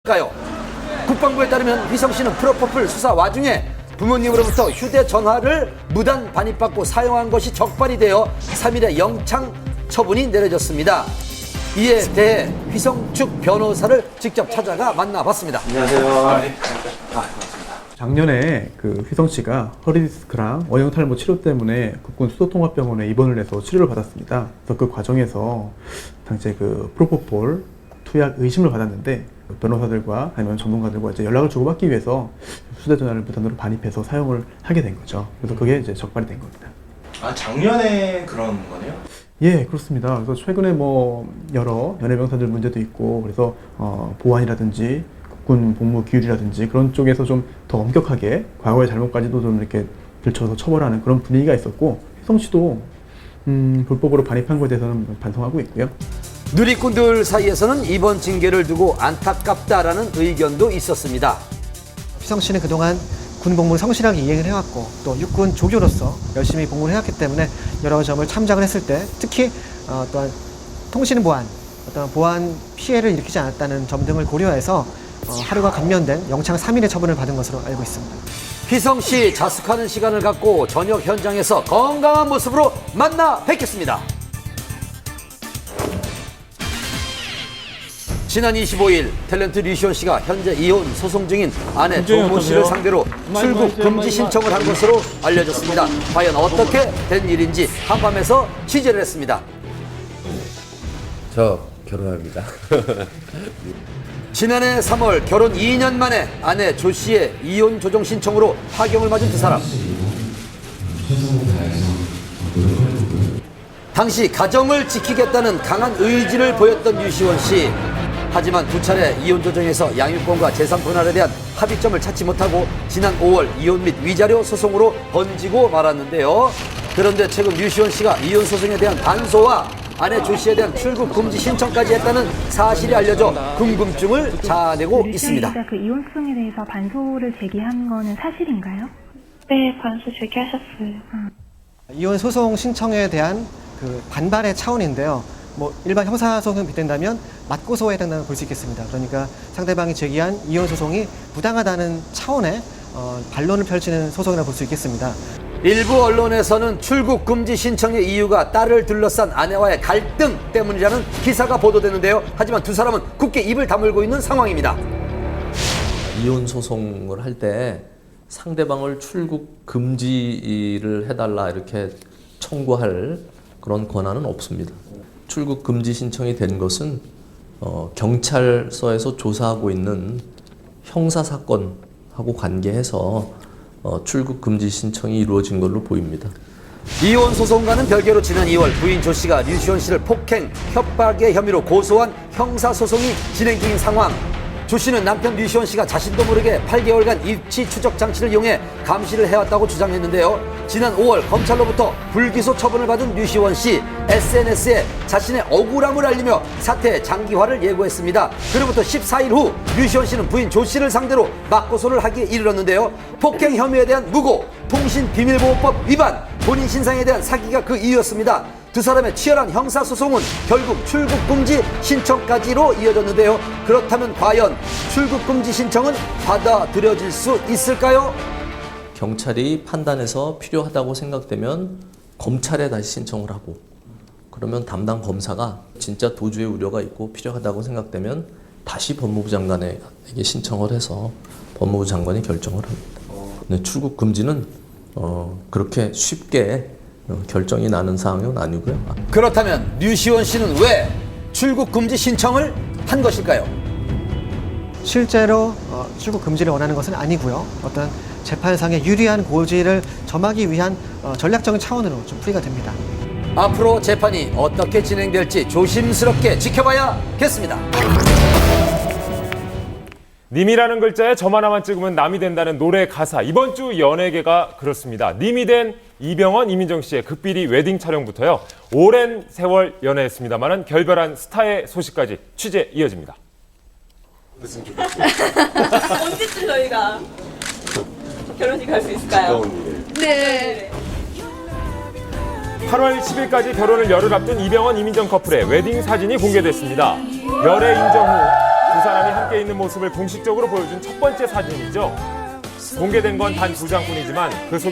가요. 국방부에 따르면 휘성 씨는 프로포폴 수사 와중에 부모님으로부터 휴대전화를 무단 반입받고 사용한 것이 적발이 되어 3일에 영장 처분이 내려졌습니다. 이에 대해 휘성 측 변호사를 직접 찾아가 만나봤습니다. 안녕하세요. 고맙습니다. 작년에 그 휘성 씨가 허리 디스크랑 원형 탈모 치료 때문에 국군 수도통합병원에 입원을 해서 치료를 받았습니다. 그래서 그 과정에서 당시에 그 프로포폴 투약 의심을 받았는데 변호사들과 아니면 전문가들과 이제 연락을 주고받기 위해서 휴대전화를 무단으로 반입해서 사용을 하게 된 거죠. 그래서 그게 이제 적발이 된 겁니다. 아, 작년에 그런 거네요? 예, 그렇습니다. 그래서 최근에 뭐 여러 연예병사들 문제도 있고 그래서 보안이라든지 국군 복무 규율이라든지 그런 쪽에서 좀 더 엄격하게 과거의 잘못까지도 좀 이렇게 들춰서 처벌하는 그런 분위기가 있었고 휘성 씨도 불법으로 반입한 것에 대해서는 반성하고 있고요. 누리꾼들 사이에서는 이번 징계를 두고 안타깝다라는 의견도 있었습니다. 휘성 씨는 그동안 군 복무를 성실하게 이행을 해왔고 또 육군 조교로서 열심히 복무를 해왔기 때문에 여러 점을 참작을 했을 때 특히 또한 통신 보안, 어떤 보안 피해를 일으키지 않았다는 점 등을 고려해서 하루가 감면된 영창 3일의 처분을 받은 것으로 알고 있습니다. 휘성 씨 자숙하는 시간을 갖고 전역 현장에서 건강한 모습으로 만나 뵙겠습니다. 지난 25일 탤런트 류시원 씨가 현재 이혼 소송 중인 아내 조모 씨를 상대로 출국 금지 신청을 한 것으로 알려졌습니다. 과연 어떻게 된 일인지 한밤에서 취재를 했습니다. 저 결혼합니다. 지난해 3월 결혼 2년 만에 아내 조 씨의 이혼 조정 신청으로 파경을 맞은 두 사람. 당시 가정을 지키겠다는 강한 의지를 보였던 류시원 씨. 하지만 두 차례 이혼 조정에서 양육권과 재산 분할에 대한 합의점을 찾지 못하고 지난 5월 이혼 및 위자료 소송으로 번지고 말았는데요. 그런데 최근 류시원 씨가 이혼 소송에 대한 반소와 아내 조 씨에 대한 출국 금지 신청까지 했다는 사실이 알려져 궁금증을 자아내고 있습니다. 그 이혼 소송에 대해서 반소를 제기한 거는 사실인가요? 네, 반소 제기하셨어요. 이혼 소송 신청에 대한 그 반발의 차원인데요. 뭐 일반 형사소송에 빗댄다면 맞고소에 해당한다고 볼 수 있겠습니다. 그러니까 상대방이 제기한 이혼 소송이 부당하다는 차원의 반론을 펼치는 소송이라고 볼 수 있겠습니다. 일부 언론에서는 출국 금지 신청의 이유가 딸을 둘러싼 아내와의 갈등 때문이라는 기사가 보도되는데요. 하지만 두 사람은 굳게 입을 다물고 있는 상황입니다. 이혼 소송을 할 때 상대방을 출국 금지를 해달라 이렇게 청구할 그런 권한은 없습니다. 출국 금지 신청이 된 것은 경찰서에서 조사하고 있는 형사 사건하고 관계해서 출국 금지 신청이 이루어진 걸로 보입니다. 이혼 소송과는 별개로 지난 2월 부인 조 씨가 류시원 씨를 폭행, 협박의 혐의로 고소한 형사 소송이 진행 중인 상황. 조 씨는 남편 류시원 씨가 자신도 모르게 8개월간 입치 추적 장치를 이용해 감시를 해왔다고 주장했는데요. 지난 5월 검찰로부터 불기소 처분을 받은 류시원 씨, SNS에 자신의 억울함을 알리며 사태의 장기화를 예고했습니다. 그로부터 14일 후 류시원 씨는 부인 조 씨를 상대로 맞고소를 하기에 이르렀는데요. 폭행 혐의에 대한 무고, 통신비밀보호법 위반, 본인 신상에 대한 사기가 그 이유였습니다. 두 사람의 치열한 형사소송은 결국 출국금지 신청까지로 이어졌는데요. 그렇다면 과연 출국금지 신청은 받아들여질 수 있을까요? 경찰이 판단해서 필요하다고 생각되면 검찰에 다시 신청을 하고 그러면 담당 검사가 진짜 도주의 우려가 있고 필요하다고 생각되면 다시 법무부 장관에게 신청을 해서 법무부 장관이 결정을 합니다. 근데 출국 금지는 그렇게 쉽게 결정이 나는 사항은 아니고요. 그렇다면 류시원 씨는 왜 출국 금지 신청을 한 것일까요? 실제로 출국 금지를 원하는 것은 아니고요. 어떤 재판상의 유리한 고지를 점하기 위한 전략적인 차원으로 좀 풀이가 됩니다. 앞으로 재판이 어떻게 진행될지 조심스럽게 지켜봐야겠습니다. 님이라는 글자에 점 하나만 찍으면 남이 된다는 노래 가사. 이번 주 연예계가 그렇습니다. 님이 된 이병헌, 이민정 씨의 극비리 웨딩 촬영부터요. 오랜 세월 연애했습니다만은 결별한 스타의 소식까지 취재 이어집니다. 언제쯤 저희가 결혼식 할 수 있을까요? 네. 8월 10일까지 결혼을 열흘 앞둔 이병헌, 이민정 커플의 웨딩 사진이 공개됐습니다. 열애 인정 후 두 사람이 함께 있는 모습을 공식적으로 보여준 첫 번째 사진이죠. 공개된 건 단 2장뿐이지만 그 속